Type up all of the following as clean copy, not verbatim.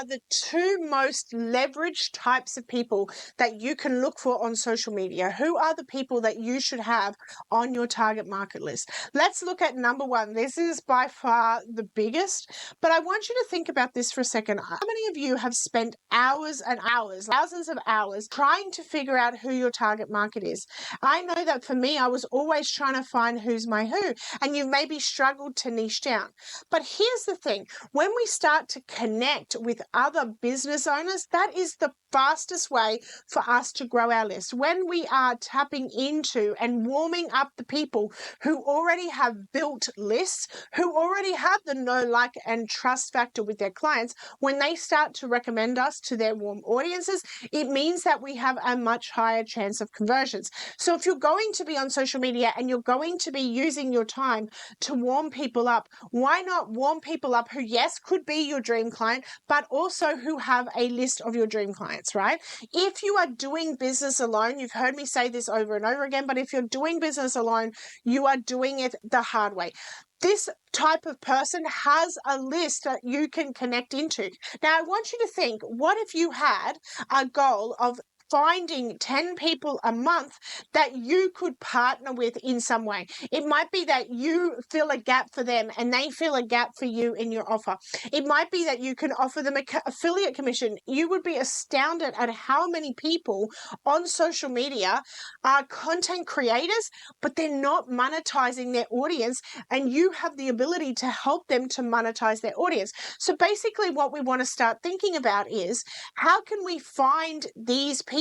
the two most leveraged types of people that you can look for on social media? Who are the people that you should have on your target market list? Let's look at number one. This is by far the biggest, but I want you to think about this for a second. How many of you have spent hours and hours, thousands of hours, trying to figure out who your target market is? I know that for me, I was always trying to find who's my who, and you've maybe struggled to niche down. But here's the thing. When we start to connect with other business owners, that is the fastest way for us to grow our list. When we are tapping into and warming up the people who already have built lists, who already have the know, like, and trust factor with their clients, when they start to recommend us to their warm audiences, it means that we have a much higher chance of conversions. So if you're going to be on social media and you're going to be using your time to warm people up, why not warm people up who, yes, could be your dream client, but also who have a list of your dream clients, right? If you are doing business alone, you've heard me say this over and over again, but if you're doing business alone, you are doing it the hard way. This type of person has a list that you can connect into. Now, I want you to think, what if you had a goal of finding 10 people a month that you could partner with in some way? It might be that you fill a gap for them and they fill a gap for you in your offer. It might be that you can offer them an affiliate commission. You would be astounded at how many people on social media are content creators, but they're not monetizing their audience, and you have the ability to help them to monetize their audience. So basically what we want to start thinking about is, how can we find these people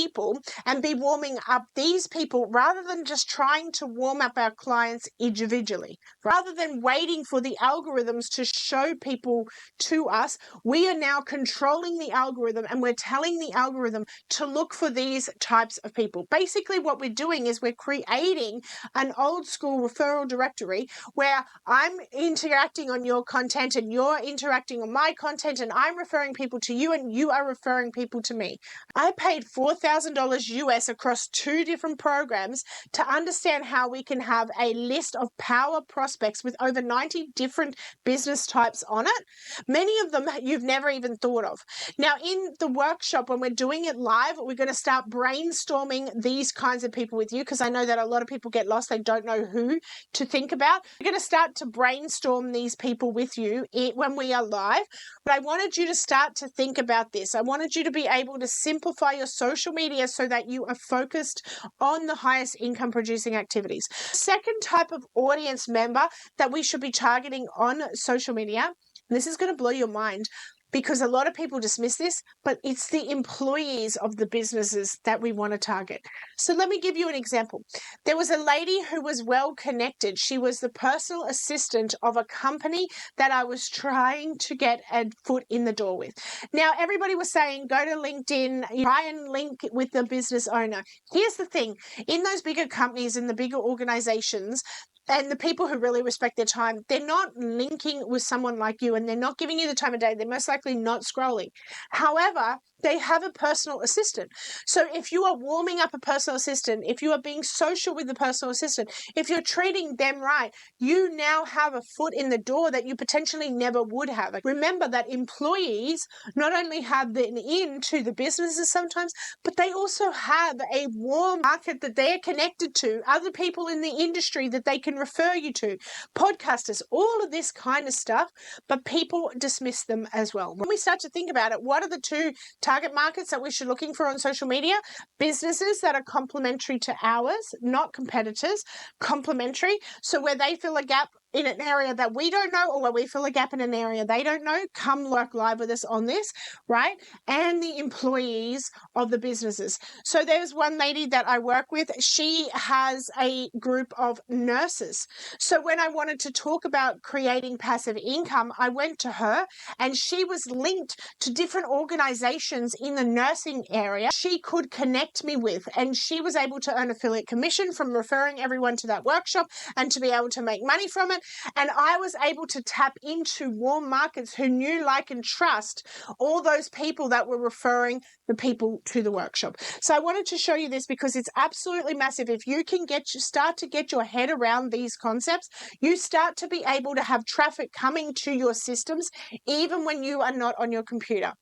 and be warming up these people rather than just trying to warm up our clients individually? Rather than waiting for the algorithms to show people to us, we are now controlling the algorithm and we're telling the algorithm to look for these types of people. Basically what we're doing is we're creating an old school referral directory where I'm interacting on your content and you're interacting on my content, and I'm referring people to you and you are referring people to me. I paid $4,000 US across 2 different programs to understand how we can have a list of power prospects with over 90 different business types on it. Many of them you've never even thought of. Now, in the workshop, when we're doing it live, we're going to start brainstorming these kinds of people with you, because I know that a lot of people get lost. They don't know who to think about. We're going to start to brainstorm these people with you when we are live. But I wanted you to start to think about this. I wanted you to be able to simplify your social media so that you are focused on the highest income producing activities. Second type of audience member that we should be targeting on social media, and this is going to blow your mind, because a lot of people dismiss this, but it's the employees of the businesses that we want to target. So let me give you an example. There was a lady who was well connected. She was the personal assistant of a company that I was trying to get a foot in the door with. Now, everybody was saying, go to LinkedIn, try and link with the business owner. Here's the thing. In those bigger companies, in the bigger organizations, and the people who really respect their time, they're not linking with someone like you, and they're not giving you the time of day. They're most likely not scrolling. However, they have a personal assistant. So if you are warming up a personal assistant, if you are being social with the personal assistant, if you're treating them right, you now have a foot in the door that you potentially never would have. Remember that employees not only have an in to the businesses sometimes, but they also have a warm market that they're connected to, other people in the industry that they can refer you to, podcasters, all of this kind of stuff, but people dismiss them as well. When we start to think about it, what are the 2 target markets that we should be looking for on social media? Businesses that are complementary to ours, not competitors, complementary. So where they fill a gap in an area that we don't know, or where we fill a gap in an area they don't know, come work live with us on this, right? And the employees of the businesses. So there's one lady that I work with. She has a group of nurses. So when I wanted to talk about creating passive income, I went to her, and she was linked to different organizations in the nursing area she could connect me with, and she was able to earn affiliate commission from referring everyone to that workshop and to be able to make money from it. And I was able to tap into warm markets who knew, like, and trust all those people that were referring the people to the workshop. So I wanted to show you this because it's absolutely massive. If you can start to get your head around these concepts, you start to be able to have traffic coming to your systems even when you are not on your computer.